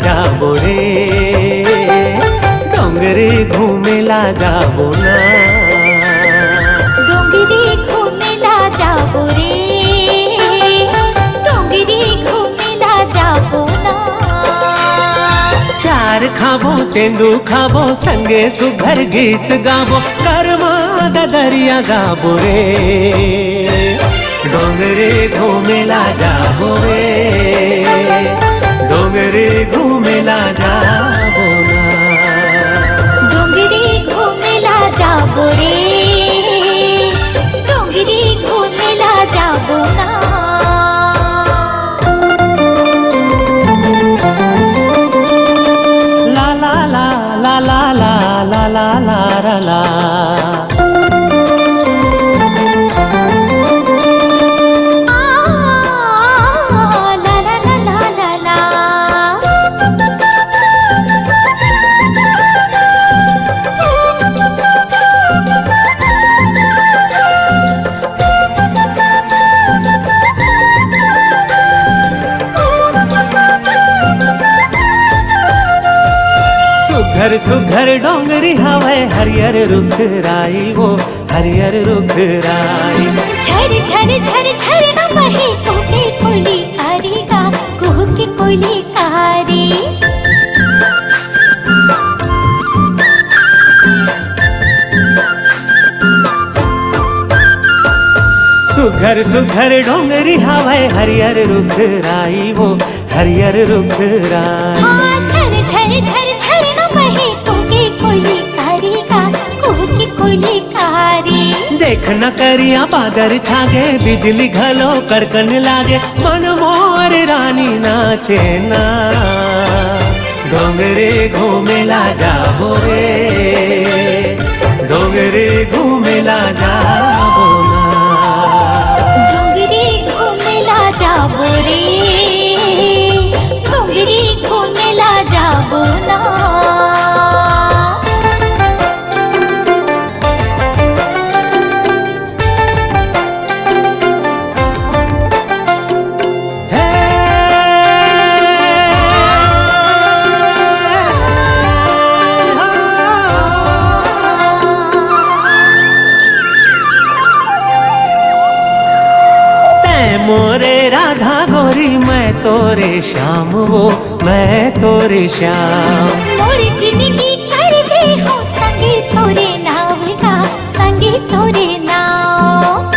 जाबो रे, डोंगरे घूमेला जाबो ना। डोंगरी घूमेला जाबो रे, डोंगरी घूमेला जाबो ना। चार खाबो तेंदू खाबो संगे सुघर गीत गाबो, कर्मा दरिया गाबो रे, डोंगरे घूमेला जाबो रे, डोंगरे घूमेला जाबो ना। डोंगरी घूमेला जाबो रे, डोंगरी घूमेला जाबो ना। ला ला ला ला ला ला ला ला ला ला। सुघर सुघर डोंगरी हवे हरियर रुख राई, वो हरियर रुख राई। झर झर झर झर न बहे कुहके कोयली कारी गा, कुहके कोयली कारी। सुघर सुघर डोंगरी हवे हरियर रुख राई, वो हरियर रुख राई। झर झर झर झर न बहे कुहके कोयली कारी गा, कुहके कोयली कारी। देख न करिया बादर छागे, बिजली घलो कड़कन लागे, मन मोर रानी नाचे ना। डोंगरे घूमेला जाबो रे, डोंगरे घूमेला जाबो ना। डोंगरी घूमेला जाबो रे, डोंगरी घूमेला जाबो ना। मोरे राधा गोरी मैं तोरे श्याम, वो मैं तोरे श्याम। मोरी जिंदगी कर दे हो संगे तोरे नाव का, संगे तोरे नाव।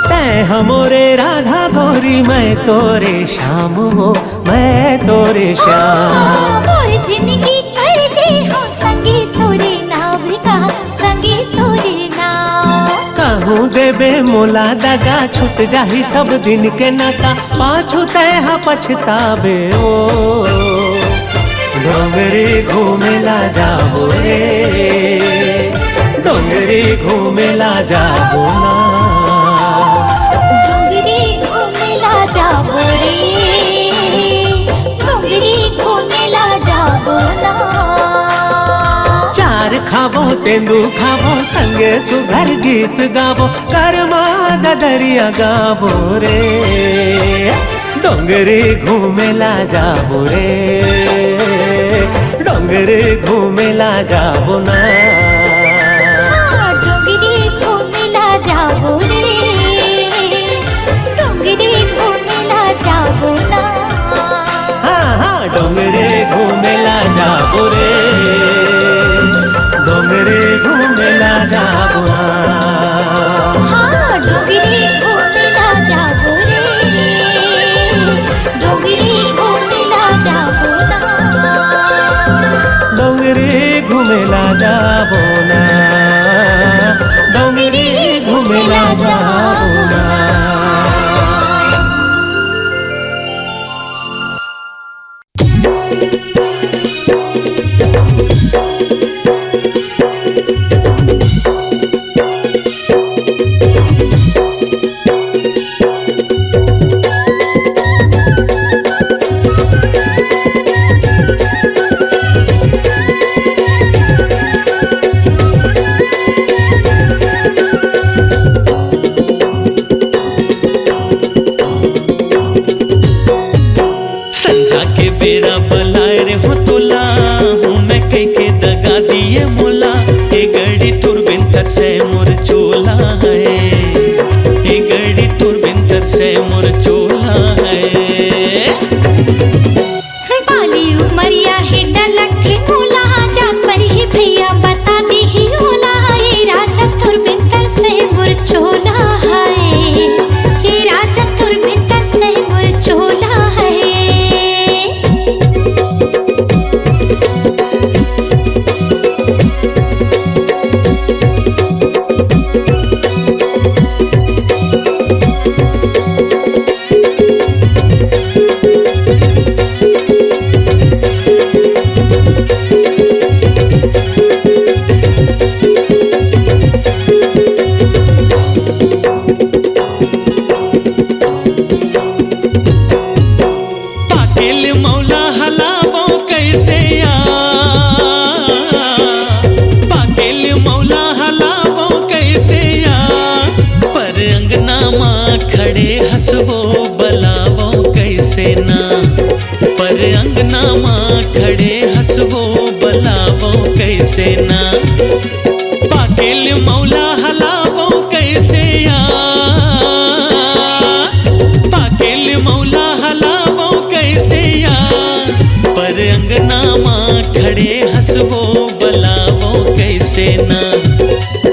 तै हमोरे राधा गोरी मैं तोरे श्याम, वो मैं तोरे श्याम। मोरी जिंदगी कर दे हो संगे तोरे नाव का, संगे तोरे नाव। कहूँ देबे मोला दगा, छूट जाही सब दिन के नाता, पाछू तैहा पछताबे ओ। डोंगरे घूमेला जाबो रे, डोंगरे घूमेला जाबो ना। डोंगरी घूमेला जाबो रे, डोंगरी घूमेला जाबो ना। चार खाबो तेंदू खाबो संगे सुघर गीत गाबो, कर्मा दरिया गाबो रे, डोंगरे घूमेला जाबो रे, डोंगरे घूमेला जाबो ना। डोंगरी घूमेला जाबो रे, डोंगरी घूमेला जाबो ना। हाँ हाँ डोंगरे घूमेला जाबो रे, डोंगरे घूमेला जाबो ना। हाँ डोंगरी घूमेला जाबो रे, डोंगरी घूमेला जाबो ना। डोंगरे घूमेला जाबो चोला है। बाली उमरिया है डलक थी मोला, जात पर ही भैया बता दी ही ओला, ये राजा तुर बिंतर से मुर चोला है, ये राजा तुर बिंतर से मुर चोला है। पाकिल मौला हलावो कैसे या, पाकिल मौला हलावो कैसे या, पर अंगना माँ खड़े हंसवो बलावो कैसे ना, पर अंगना माँ खड़े हंसवो बलावो कैसे ना। पाकिल मौला हलावो कैसे या, पाकिल मौला हलावो कैसे या, पर अंगना माँ खड़े हंसवो बलावो कैसे ना,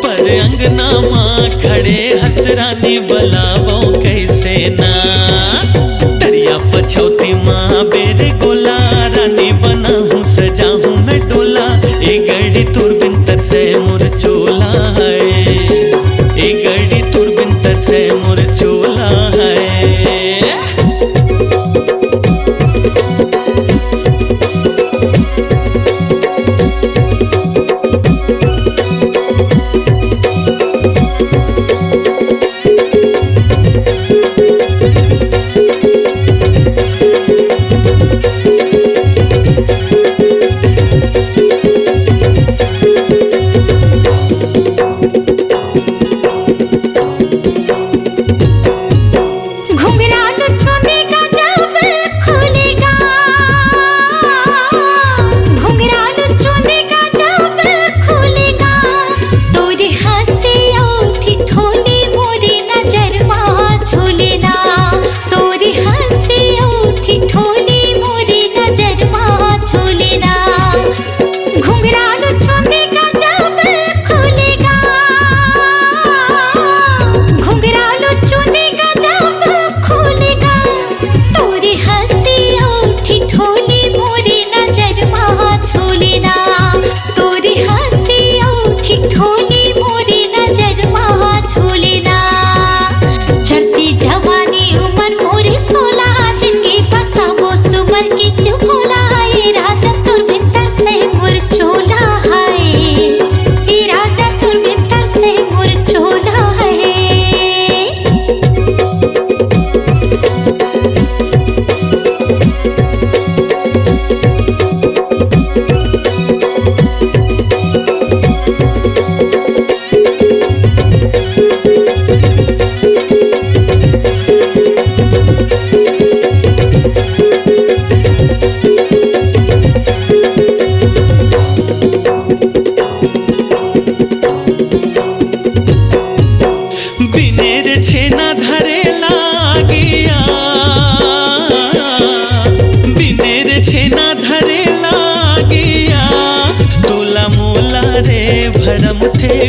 पर अंगना माँ खड़े हंसरानी बलावो कैसे ना। तरिया पछौती माँ बेरे गोला, रानी बना हूँ सजा हूँ मैं डोला, ए गड़ी तुर बिंतर से मुर चोला है, ए गड़ी तुर बिंतर से मुर चोला है।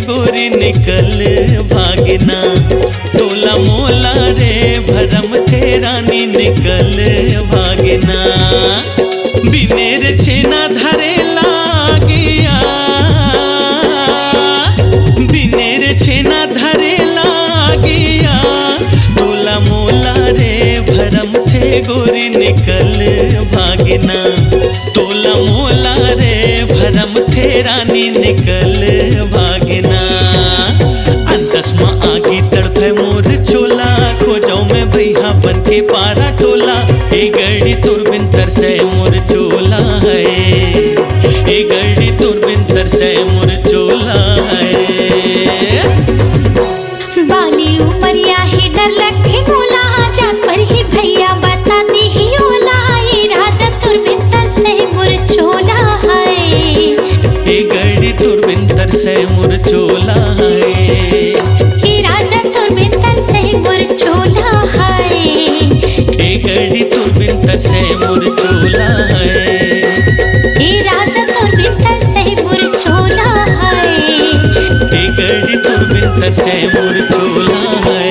गोरी निकल भागना, तोला मोला रे भरम थे रानी निकल भागना। बिनेर छेना धरे लागिया, बिनेर छेना धरे लागिया, तोला मोला रे भरम थे गोरी निकल भागना, तोला मोला रे भरम थे रानी निकल भागना। अंतस में आगी तड़पे मोर चोला, खोजो में भैया बन के पारा टोला, ए गड़ी तुरबिंतर से मोर चोला है, ए गड़ी तुरबिंतर से मोर चोला है। बाली उमरिया ही डर लगे मोला, जान पर ही भैया बताती ही ओला, ये राजा तुरबिंतर से मोर चोला है, ए गड़ी तुरबिंतर से मोर चोला है, ये राजा तुरबिंतर से मोर चोला है। भीतर से मुरझोला है। हे राजा तोर भीतर से मुरझोला है। हे गड़ी तोर भीतर से मुरझोला है।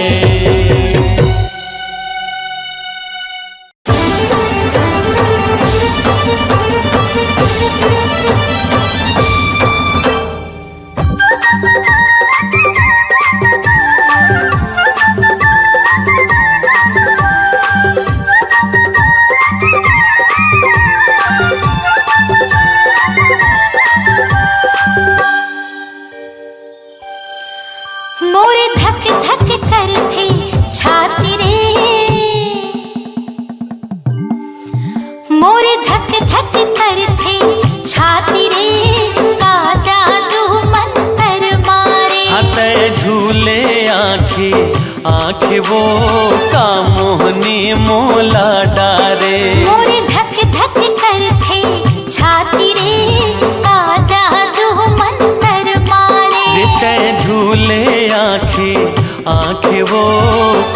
मोरे धक धक करथे छाती रे, मोरे धक धक करथे छाती रे, का जादू मंतर मारे। हते झूले आँखें आँखें वो का मोहनी मोला डारे। मोरे धक धक करथे छाती रे, का जादू मंतर मारे। रिते झूले आँखें आँखें वो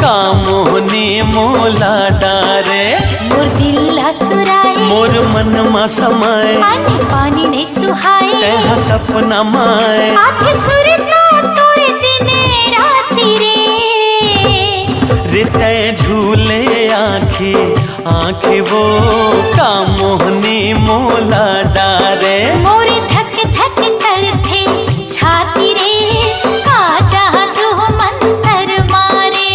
का मोहनी मोला डारे। मोर दिल चुराए मोर मन मा समाए, पानी पानी नहीं सुहाए। तेहा सपना माए। आँखें सुरता तोरे दिने राती रे। रिते झूले आँखें आँखें वो का मोहनी मोला डारे। मोरे धक धक करथे छाती रे, का जादू मंतर मारे।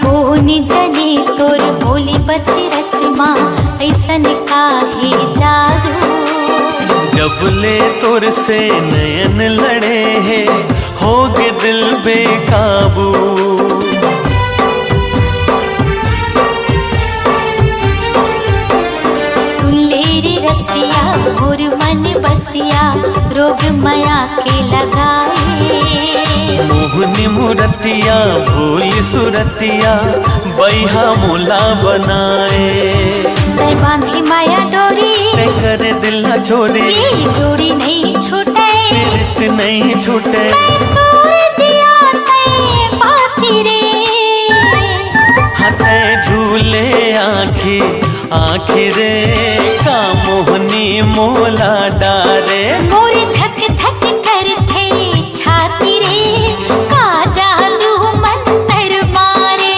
कोनी जने तोर बोली बती रस्मा, ऐसन काहे जादू। जब ले तोर से नयन लड़े हैं, होगे दिल बेकाबू। सुन ले रे रसिया मोर मन बसिया, रोग माया के लगाए। मोहनी मुरतिया भोली सुरतिया, बैहा मोला बनाए। तै बांधी माया डोरी, ते करे दिल न छोड़ी, ये जोड़ी नहीं छूटे। प्रीत नहीं छूटे। मैं तोड़ दिया तै पाती रे। हते झूले आँखें आँखें रे, का मोहनी मोला डारे। मोरे धक धक करथे छाती रे, का जादू मंतर मारे।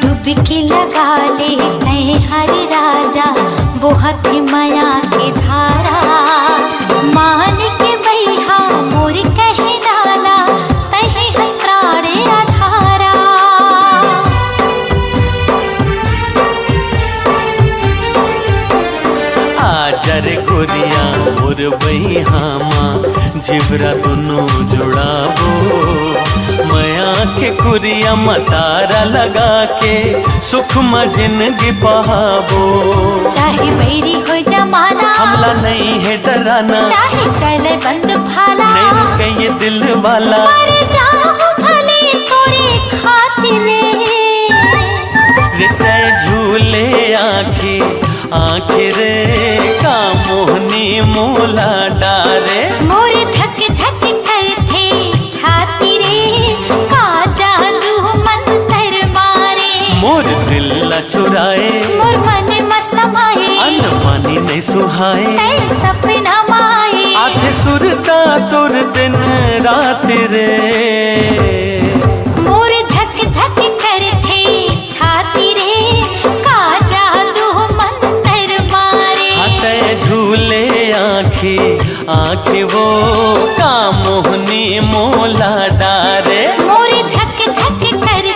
डुबकी लगा ले तै हर राजा, बोहत माया के धारा। मान के बैहा मोर कहे डाला, तहे हस्त्राणे आधारा। आजर गोरिया मोर बहिहामा, जिबरा दोनों जुड़ाबो। मया के कुरिया मतारा लगा के, सुख में जिंदगी बहाबो। चाहे बैरी हो जमाना, हमला नहीं है डराना। चाहे चले बंद भाला, नहीं रुके ये दिल वाला। मर जाऊं भले तोरे खातिर। रिते झूले आँखें आँखें रे, का मोहनी मोला डारे। मोर धक धक करथे छाती रे, का जादू मंतर मारे। मोर दिल न चुराए, मोर मन में समाए। अन्न पानी नहीं सुहाए। तै सपना माए। आथे सुरता तोर दिन रात रे। मोर धक धक करथे छाती रे, का जादू मंतर मारे। हते झूले आँखें आँखें वो का मोहनी मोला डारे। मोर धक धक कर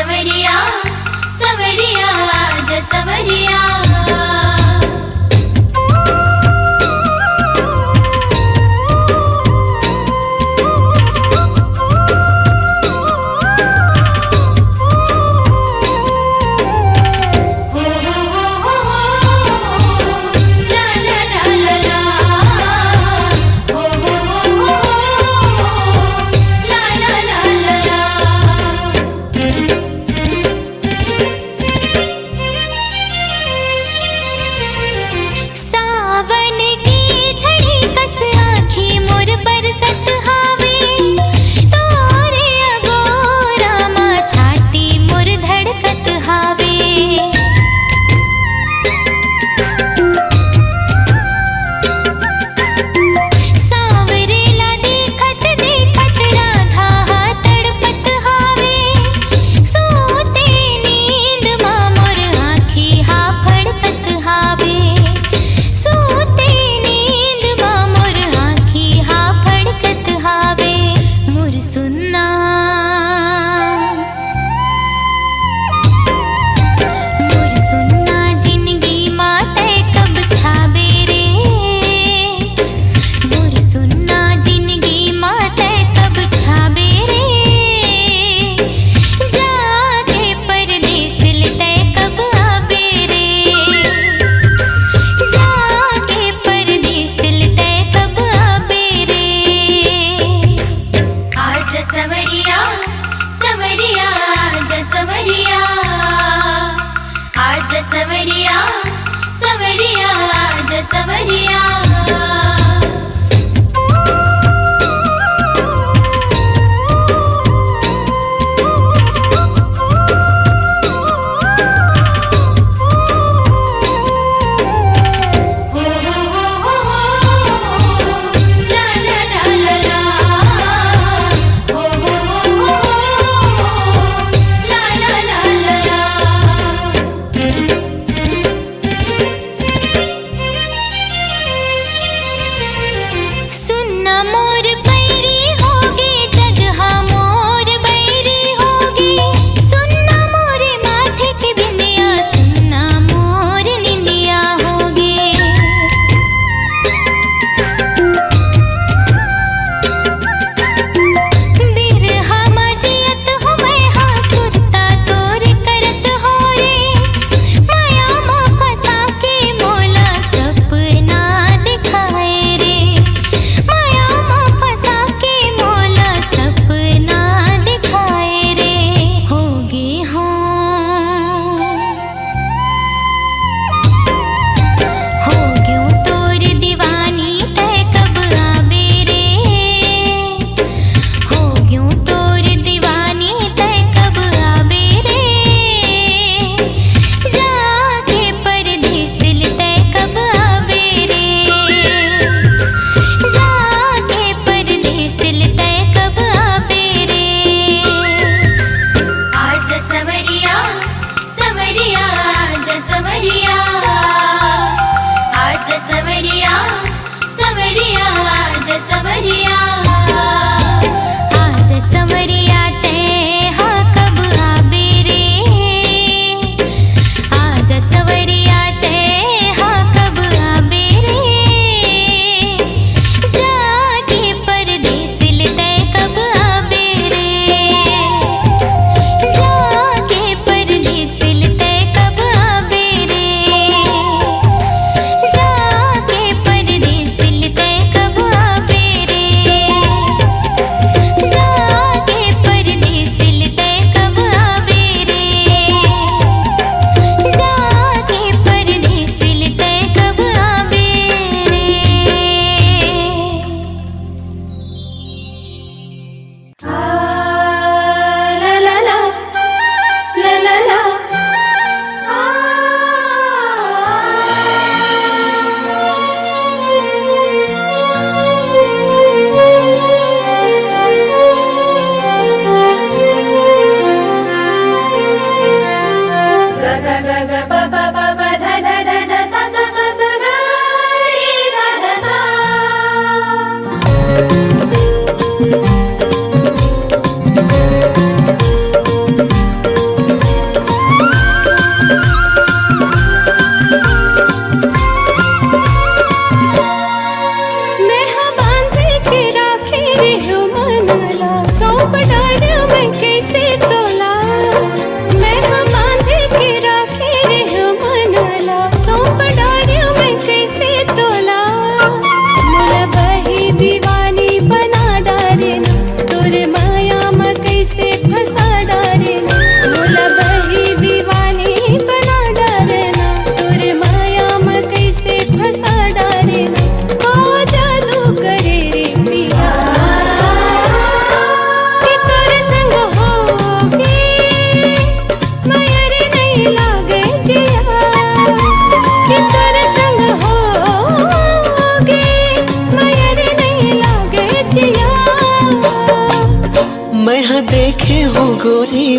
सवरिया सवरिया आजा सवरिया।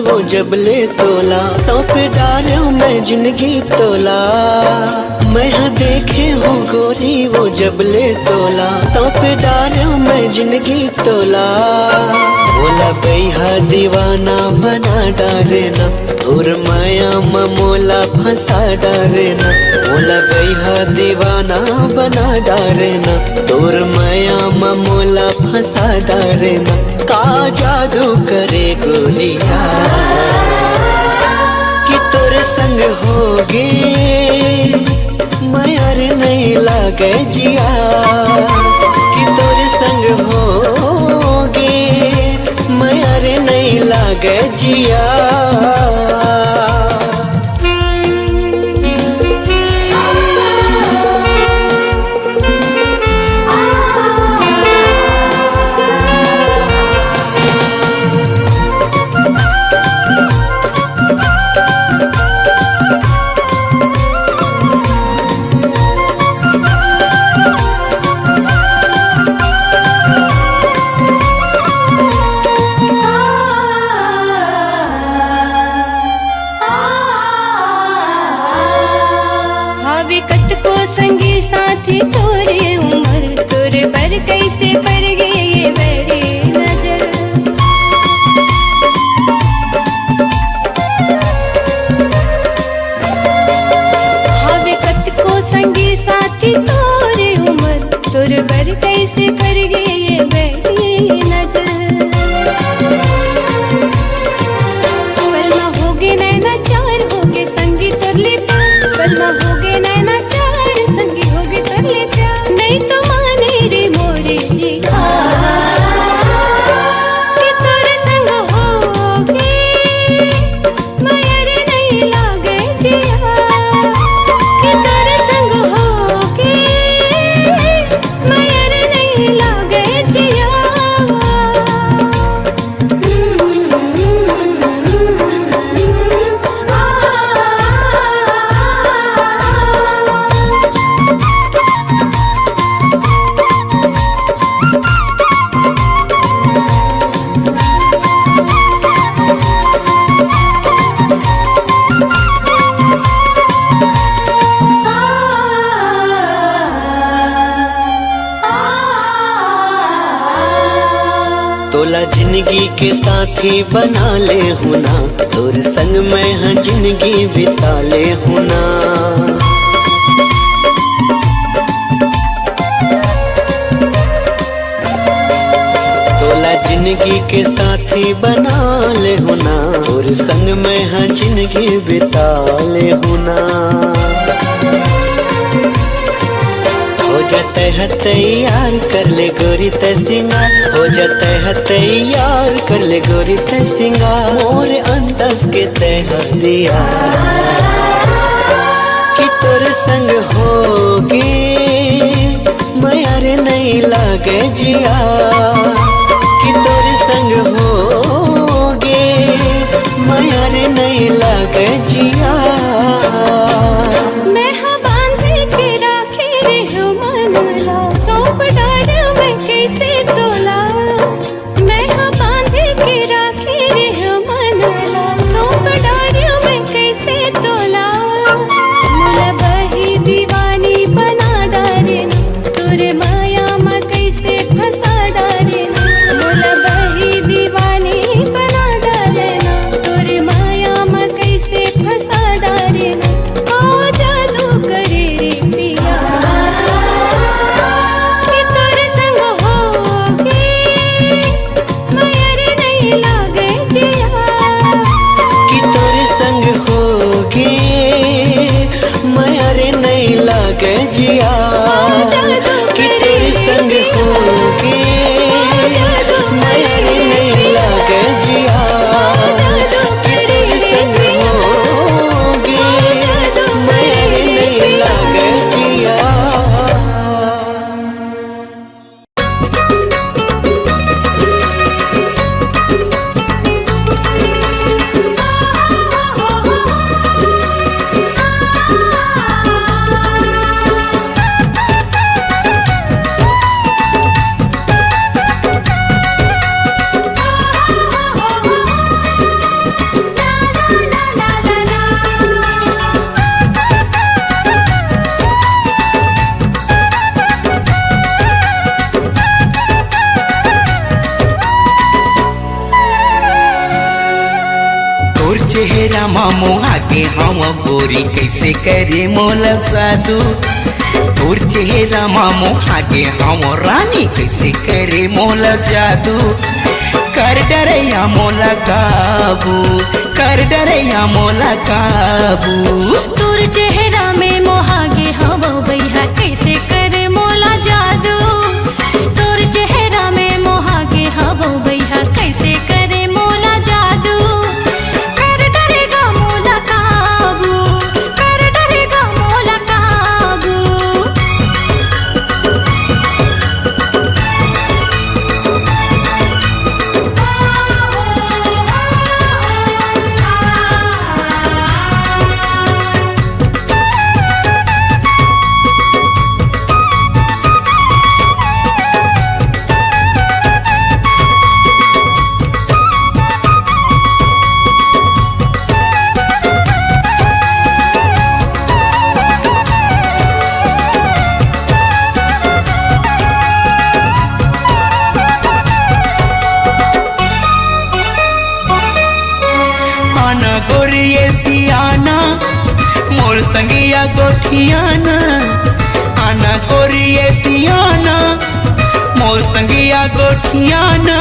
वो जबले तोला, सौंप डालो मैं जिंदगी तोला। मैं हाँ देखे हूँ गोरी वो जबले तोला, सौंप डालो मैं जिंदगी तोला। मोला बैहा दीवाना बना डालेना, और माया मोला फंसा डालेना। मोला बैहा दीवाना बना डालेना, तोर माया मोला फंसा डालेना। का जादू करे गोरिया कि तोरे संग होगे माया रे नहीं लागे जिया, कि तोरे संग होगे माया रे नहीं लागे जिया। विकट को संगी साथी तोरे उमर, तोरे पर कैसे पर गए ये मेरी नजर। हाँ विकट को संगी साथी तोरे उमर, तोरे पर कैसे पर गए ये मेरी नजर। पलमा होगे नैना चार होगे संगी तरले, पलमा होगे नैना चार संगी होगे तरले प्यार। नहीं तो माने रे मोरे जी कि तोरे संग होगे माया रे नहीं लागे जिया, कि तोरे संग होगे माया रे नहीं लागे जिया। तोला जिंदगी के साथी बना ले हुना, तोर संग मैं हाँ जिंदगी बिता ले हुना। तोला जिंदगी के साथी बना ले हुना, तोर संग मैं हाँ जिंदगी बिता ले हुना। हो जाते है तैयार कर ले गोरी ते सिंगार, हो जाते है तैयार कर ले गोरी ते सिंगार। मोर अंदाज के तह दिया कि तोरे संग होगे माया रे नहीं लागे जिया, कि तोरे संग होगे माया रे नहीं लागे जिया। मैं हाँ बांधे के राखे रे हो मनला, सौंप डालो मैं कैसे तोला। मैं हाँ बांधे के राखे रे हो मनला, सौंप डालो मैं कैसे तोला। मोला बही दीवानी बना डालेना, तोरे माया में कैसे फंसा डालेना। मोला बही दीवानी बना डालेना, तोरे माया में कैसे फंसा रामा मोहा के हम गोरी कैसे करे मोला साधु तोर चेहरा मोहा के हम रानी कैसे करे मोला जादू कर डरैया मोला काबू कर डरैया मोला काबू तोर चेहरा में मोहागे हवा भैया कैसे करे मोला जादू तोर चेहरा में मोहागे हवा भैया कैसे करे मोला जादू कर डरेगा मोला काबू कर डरेगा मोला काबू आना गोरिये दियाना मोर संगिया गोठियाना आना गोरिये दियाना मोर संगिया गोठियाना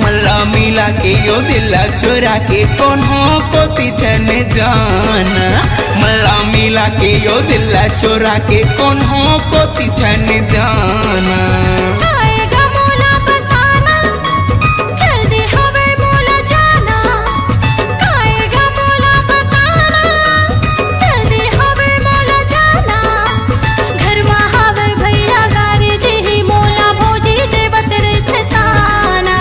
मल्ला मिला के यो दिला चोरा के कौन हो को तिछन जाना मल्ला मिला के यो दिला चोरा के कौन हो को तिछन जाना आएगा मोला बताना जल्दी हवे मोला जाना आएगा मोला बताना जल्दी हवे मोला जाना घर में हवे भैया गारी जी मोला भोजी देवत रे थाना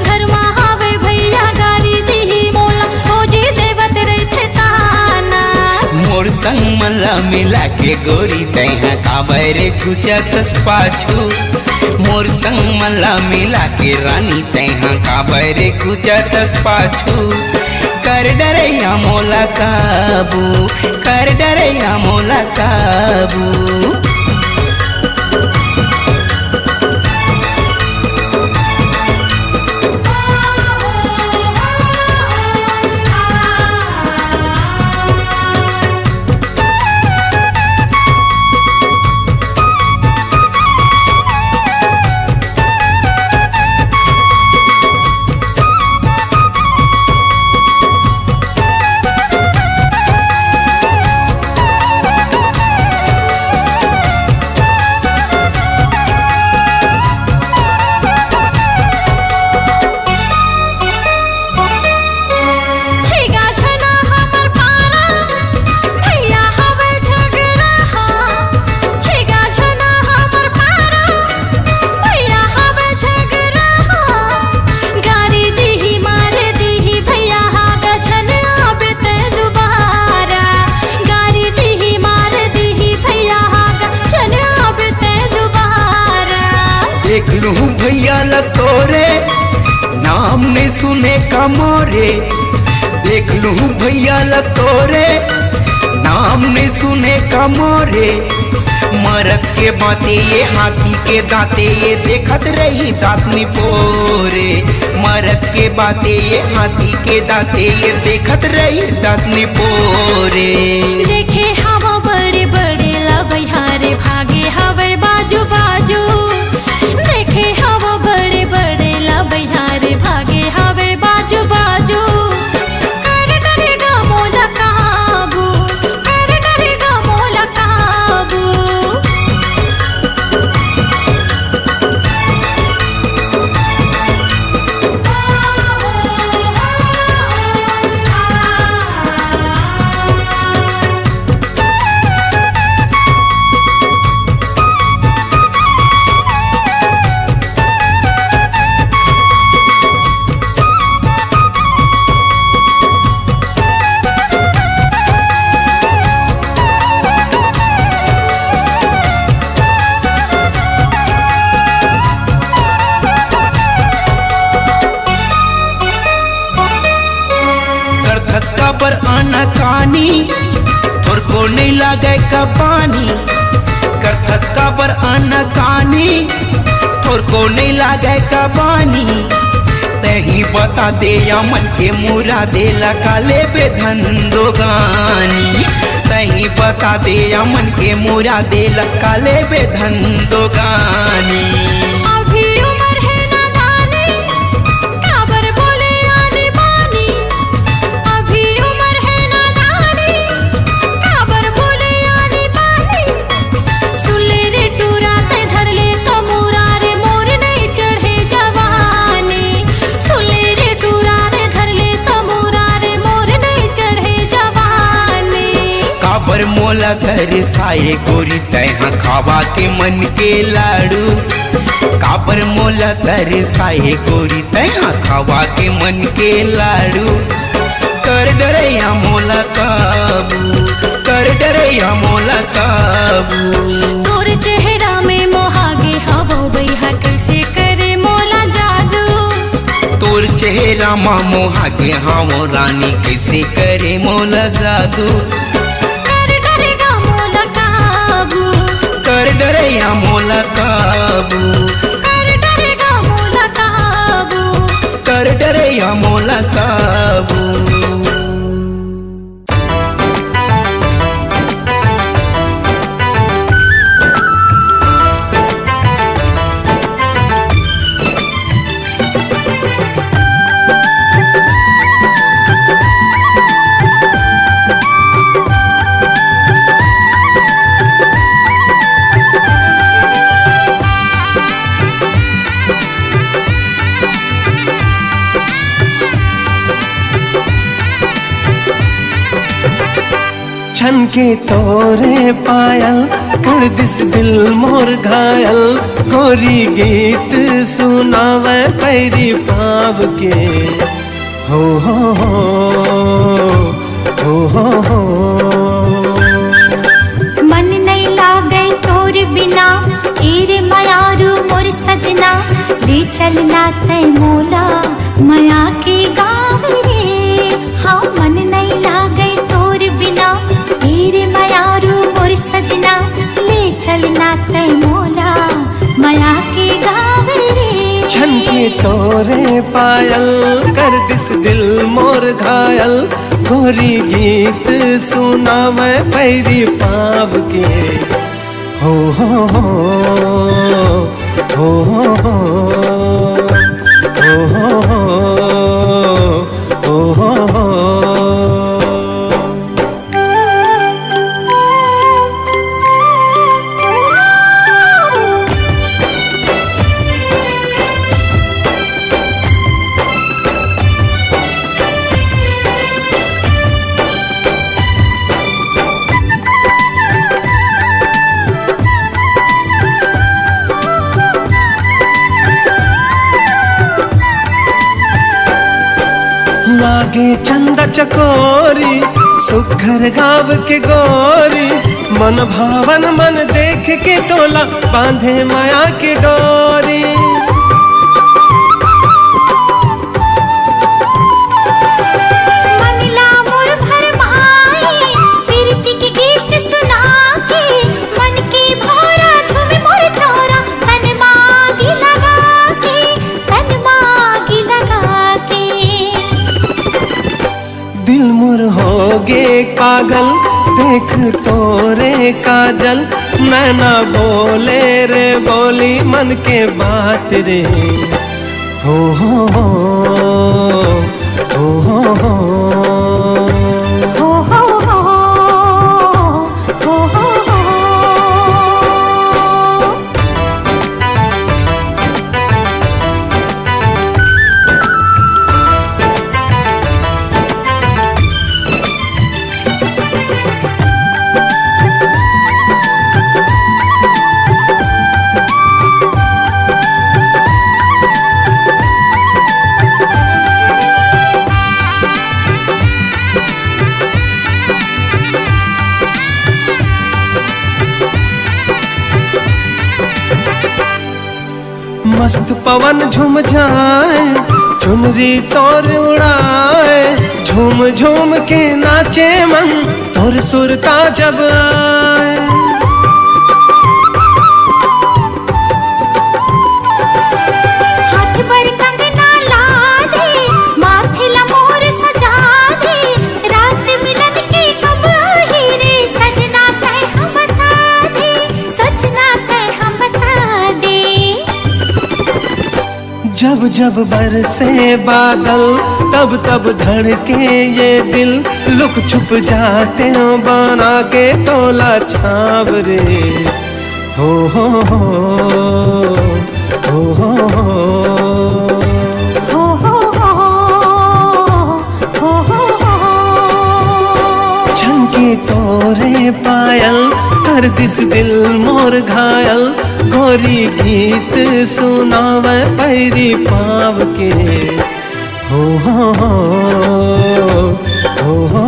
घर में हवे भैया गारी जी मोला भोजी देवत रे थाना मोर संग मल्ला मिला के गोरी तैहा काबरे खुचतस पाछू मोर संग मल्ला मिला के रानी तैहा काबरे खुचतस पाछू कर डरैया मोला काबू कर डरैया मोला काबू छेगा छना हमर पारा भैया हवे झगड़ा छेगा छना हमर पारा भैया हवे झगड़ा गारी दीही मार दीही भैया हागा छन आबे ते दोबारा गारी दीही मार दीही भैया हागा छन आबे ते दोबारा देख लूं भैया ल तोरे नाम ने सुने का मोरे देख लूं भैया ल तोरे नाम ने सुने का मोरे मरद के बाते ये हाथी के दांते ये देखत रही दातनी पोरे मरद के बाते ये हाथी के दांते ये देखत रही दातनी पोरे देखे हवा बड़े बड़े लबैहारे भागे हवे बाजू बाजू देखे हवा बड़े बड़े लबैहारे भागे हवे बाजू बाजू कर डरेगा मोला काबू कर डरेगा मोला काबू धचका पर आना कानी थोर को नहीं लागे का पानी कर धचका पर आना कानी थोर को नहीं लागे का पानी तही बता दे या मन के मुरा दे काले बेधन दो गानी तही बता दे या मन के मुरा दे काले बेधन दो गानी अभी उम्र है नादानी काबर बोले आनी बानी अभी उम्र है नादानी काबर बोले आनी बानी सुले रे टूरा से धर ले कमूरा रे मोर नहीं चढ़े जवानी सुले रे टूरा रे धर ले कमूरा रे मोर नहीं चढ़े जवानी काबर मोला तरसाए गोरी तैहा खावा के मन के लाड़ू काबर मोला तरसाए गोरी तैहा खावा के मन के लाड़ू कर डरैया मोला काबू कर डरैया मोला काबू तोर चेहरा में मोहागे हवो बैहा कैसे करे मोला जादू तोर चेहरा मा मोहागे हावो रानी कैसे करे मोला जादू कर डरेगा मोला काबू कर डरैया मोला काबू कर डरेगा मोला काबू कर डरैया मोला काबू छन के तोरे पायल कर दिस दिल मोर घायल गोरी गीत सुनावे पैरी पाव के हो हो हो हो हो मन नहीं लागे तोर बिना एरे मयारू मोर सजना ले चलना तय मोला मया के गाँव रे हाँ मन नहीं लागे तोर बिना एरे मयारू मोर सजना ले चलना तय मोला मया के गाँव रे छन के तोरे पायल कर दिस दिल मोर घायल गोरी गीत सुनावे पैरी पाव के हो हो हो हो हो हो हो हो हो हो हो लागे चंदा चकोरी सुघर गाँव के गोरी मन भावन मन देख के तोला बांधे माया के डोरी मंगला मोर भरमाई प्रीति के गीत सुना के मन की भौरा झूमे मोर चौरा तन मागी लगा के तन मागी लगा के दिल मुर हो गे पागल देख तोरे काजल नैना बोले रे बोली मन के बात रे हो हो हो हो हो हो हो हो हो हो हो हो मस्त पवन झूम जाए चुनरी तोर उड़ाए झूम झूम के नाचे मन तोर सुरता जब आए हाथ पर कंगना लाए जब जब बरसे बादल तब तब धड़के ये दिल, लुक छुप जाते हो बना के तोला छाव रे। हो हो हो हो हो हो हो हो छनके तोरे पायल कर दिस दिल मोर घायल, गोरी गीत सुनावे पैरी पाव के। हो हो हो हो हो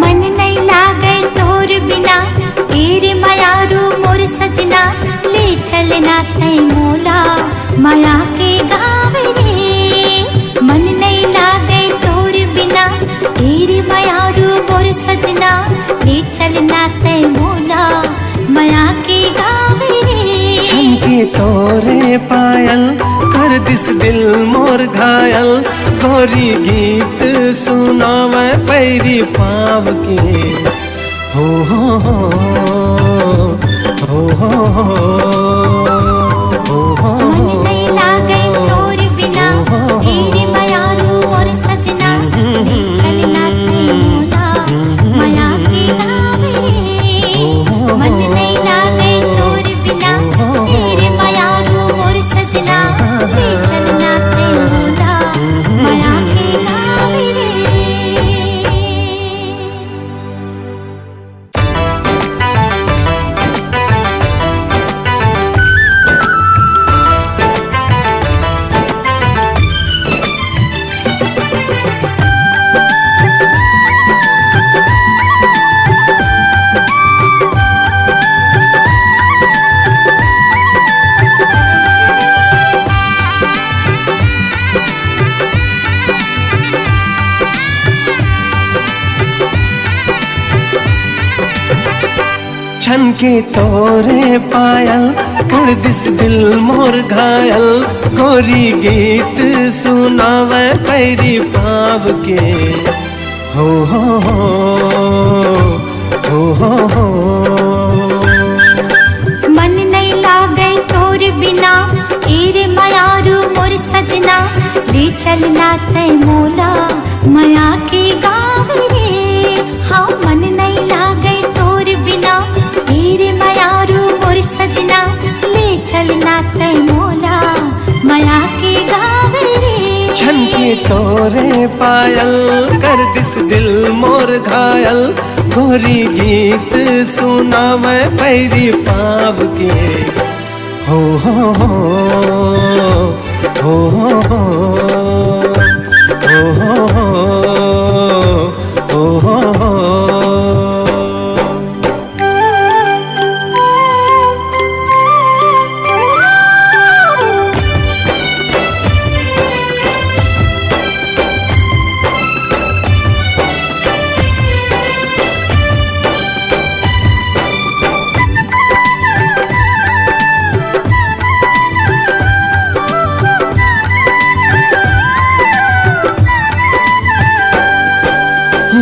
मन नहीं लागे तोर बिना, तेरे मायारू मोर सजना, ले चलना तै मोला माया के गाँव रे। मन नहीं लागे तोर बिना, तेरे मायारू मोर सजना, ले चलना तै मोला माया के गाँव रे। छनके तोरे पायल कर दिस दिल मोर घायल, गोरी गीत सुनावे पैरी पाव के। हो हो हो हो हो हो हो मन नहीं लागे तोर बिना, तेरे मायारू मोर सजना, ले चलना तै मोला माया के गाँव रे। मन नहीं लागे तोर बिना, तेरे मायारू मोर सजना, ले चलना तै मोला माया के गाँव रे। छनके तोरे पायल कर दिस दिल मोर घायल, गोरी गीत सुनावे पैरी पाव के। हो हो हो हो हो हो मन नहीं लागे तोर बिना, तेरे मायारू मोर सजना, ले चलना तै मोला माया के गाँव रे। हाँ मन नहीं लागे तोर बिना, तेरे मायारू मोर सजना, ले चलना तै मोला माया के गाँव रे। छनके तोरे पायल कर दिस दिल मोर घायल, गोरी गीत सुनावे पैरी पाव के। हो हो हो हो हो हो हो हो हो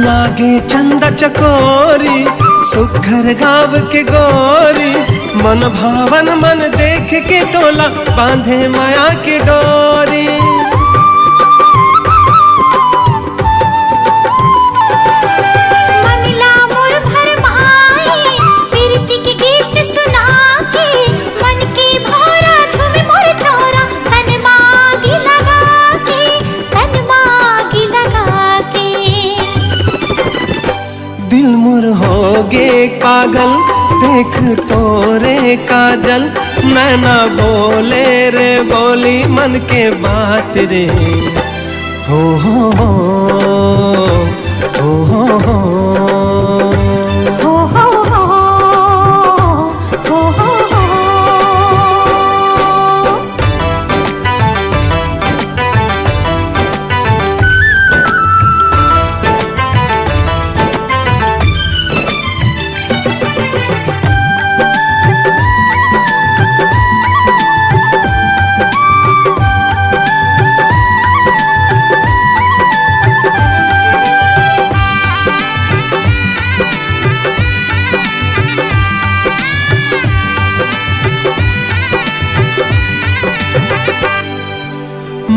लागे चंदा चकोरी सुघर गाँव के गोरी, मन भावन मन देख के तोला बांधे माया की डोरी। मनला मोर भरमाई, प्रीति के गीत सुना के, मन की भौरा झूमे मोर चौरा, तन मागी लगा के, तन मागी लगा के। दिल मुर हो गे पागल देख तोरे काजल, नैना बोले रे बोली मन के बात रे। हो हो हो हो हो हो हो हो हो हो हो हो।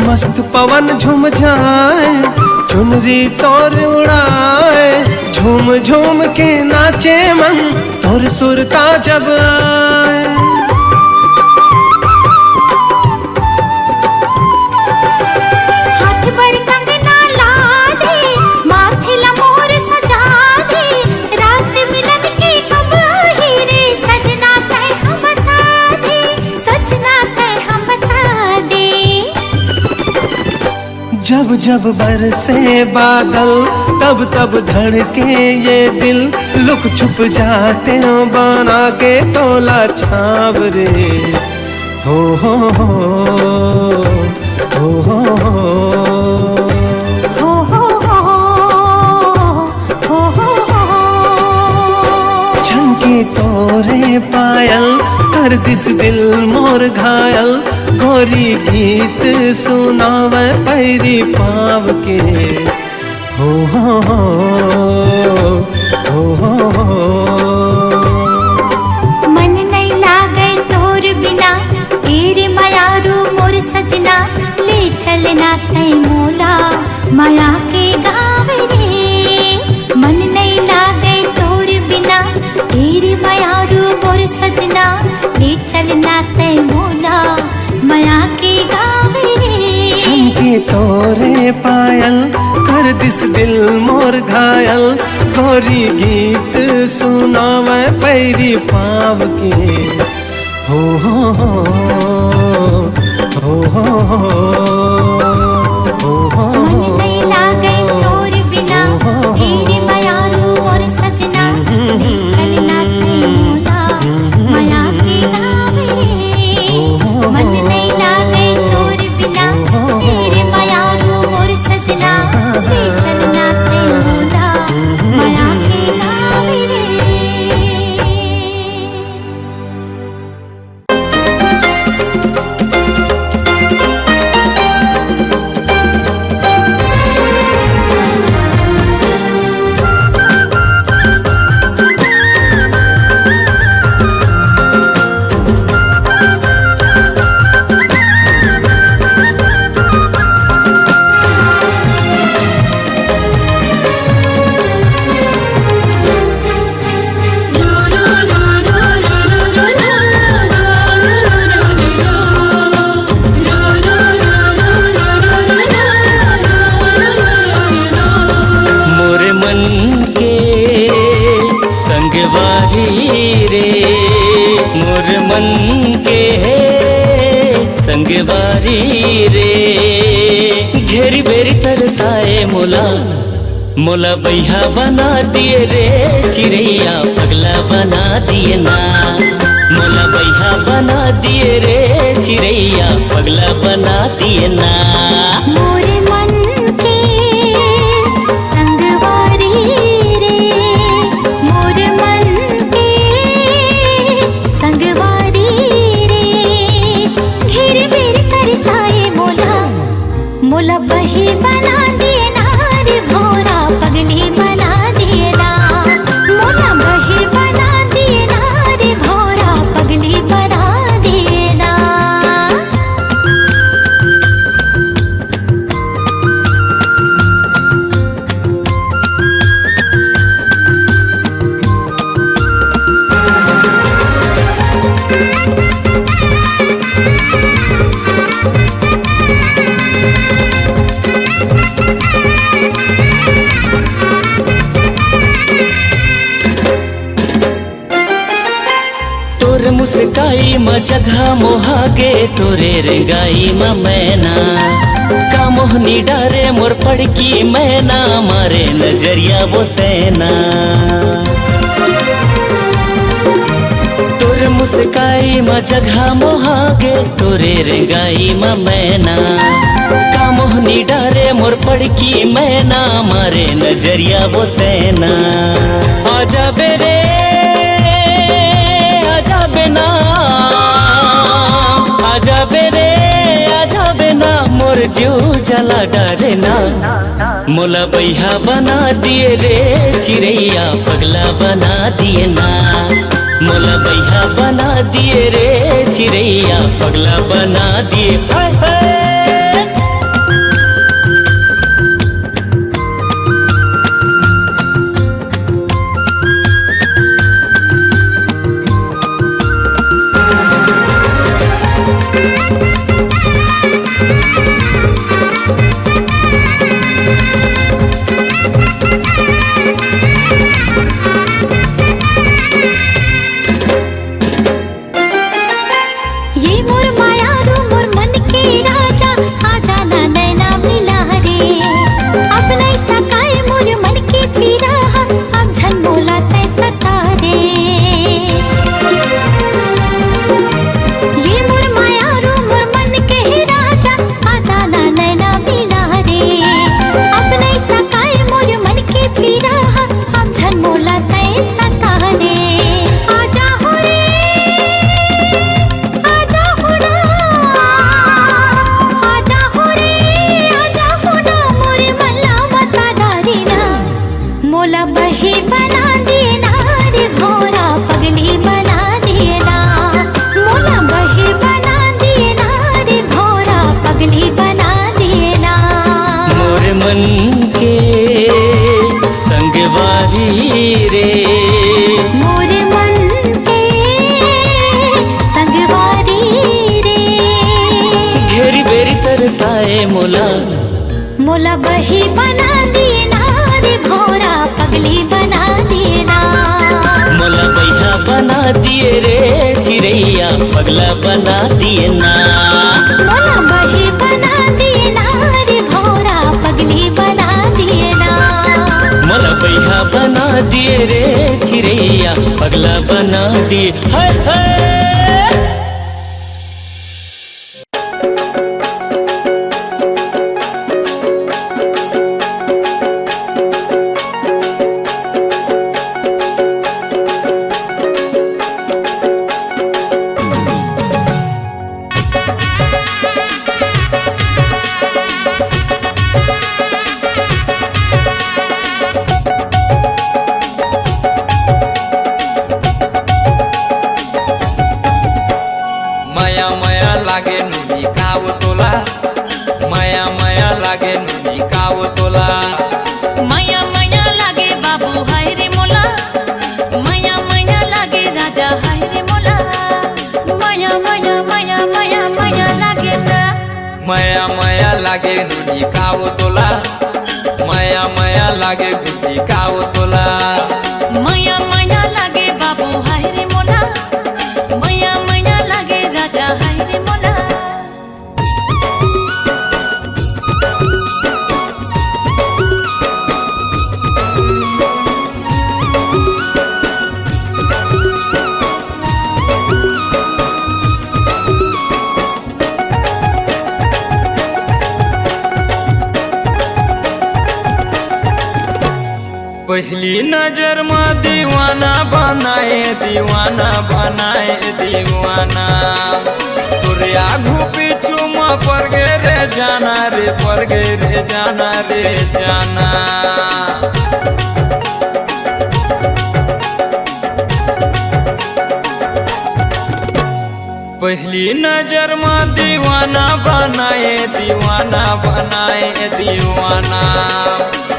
मस्त पवन झूम जाए, चुनरी तोर उड़ाए, झूम झूम के नाचे मन तोर सुरता जब आए। हाथ पर कंगना ला दे, माथे ला मोर सजा दे, रात मिलन की कब आई रे, सजना तय हम बता दे, सजना तय हम बता दे। जब जब बरसे बादल तब तब धड़के ये दिल, लुक छुप जाते हो बना के तोला छाव रे। हो हो हो हो हो हो हो हो छनके तोरे पायल कर दिस दिल मोर घायल, गोरी गीत सुनावे पैरी पाव के। हो हो हो हो हो मन नहीं लागे तोर बिना, तेरे मायारू मोर सजना, ले चलना तय मोला माया के गाँव रे। मन नहीं लागे तोर बिना, तेरे मायारू मोर सजना, ले चलना तय मोला माया के गाँव रे। छनके तोरे पायल कर दिस दिल मोर घायल, गोरी गीत सुनावे पैरी पाव के। हो हो हो हो हो हो हो मन नहीं लागे तोर बिना, तेरे मायारू मोर सजना, ले चलना तय मोला माया के गाँव रे। मन नहीं लागे तोर बिना, तेरे मायारू मोर सजना, ले चलना तय मोला माया के गाँव रे। मोर मन के संगवारी रे, मोर मन के संगवारी रे, घेरी बेरी तरसाए मोला, मोला बैहा बना दिए रे चिड़ैया, पगला बना दिए ना, मोला बैहा बना दिए रे चिड़ैया, पगला बना दिए ना। मोरे मन के संगवारी रे, मोरे मन के संगवारी रे, घेरे बेर तरसाए मोला, मोला बही बना दिए ना रे भोरा, पगली बना दिए ना, मोला बही बना दिए ना रे भोरा, पगली बना दिए ना। तोर मुस्काई म जगह मोहागे, तोरे रेंगाई म मैना, का मोहनी डारे मोर पड़की मैना, मारे नजरिया वो तैना। तोर मुस्काई म जगह मोहागे, तोरे रेंगाई म मैना, का मोहनी डारे मोर पड़की मैना, मारे नजरिया वो तैना। आजा बेरे आजा बेना, आजा बेरे आजा बेना, मोर जीव जला डरे ना, मोला बैहा बना दिए रे चिड़ैया, पगला बना दिए ना, मोला बैहा बना दिए रे चिड़ैया, पगला बना दिए। हाय हाय रे। मोरे मन के संगवारी रे। घेरी बेरी तरसाए मोला, मोला बही बना दिए ना रे भोरा, पगली बना दिए ना। मोला बैहा बना दिए रे चिड़ैया, पगला बना दिए ना। मोला बही बना दिए ना रे भोरा, पगली बना दिए ना। मोला बैहा बना दिए रे चिड़ैया, पगला बना दिए। हाय हाय माया माया लागे नुनी काव तोला, माया माया लागे गुटी काव तोला। माया माया लागे बाबू हाय रे मोला, माया माया लागे राजा हाय रे मोला। पहली नजर में दीवाना बनाए, दीवाना बनाए दीवाना। तोरे आगू पीछू में पड़ गे रे जाना रे, पड़ गे रे जाना रे जाना। पहली नजर में दीवाना बनाए, दीवाना बनाए दीवाना।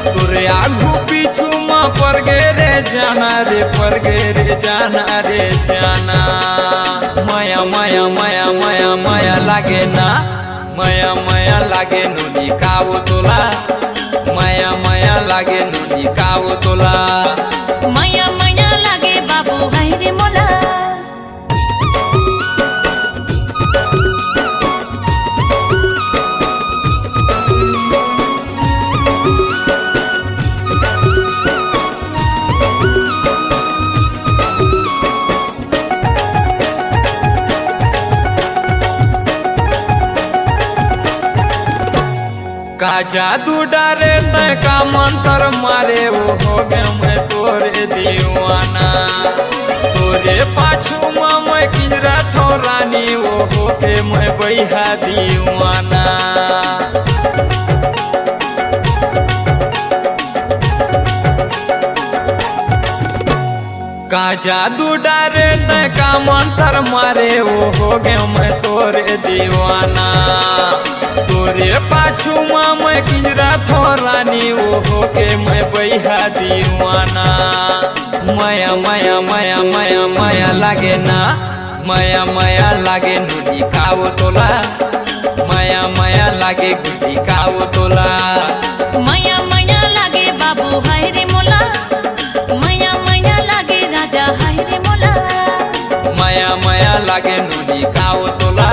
तोरे आगू पीछू में पड़ गे रे जाना रे, पड़ गे रे जाना रे जाना। माया माया माया माया माया लागे ना, माया माया लागे नुनी काव तोला, माया माया लागे नुनी काव तोला। माया माया लागे बाबू हाय रे मोला। का जादू डारे तय का मंत्र मारे, वो हो गए मैं तोरे दीवाना। तोरे पाछू में मैं किंजरा थो रानी, वो हो के मैं बैहा दीवाना। का जादू डारे तय का मंत्र मारे, वो हो गए मैं तोरे दीवाना। तोरे पाछू में मैं किंजरा थो रानी, वो हो के मैं बैहा दीवाना। माया माया माया माया माया लागे ना, माया माया लागे नुनी काव तोला, माया माया लागे गुटी काव तोला। माया माया लागे बाबू हाय रे मोला, माया माया लागे राजा हाय रे मोला। माया माया लागे नुनी काव तोला,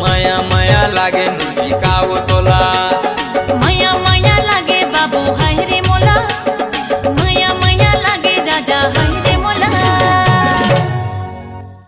माया माया लागे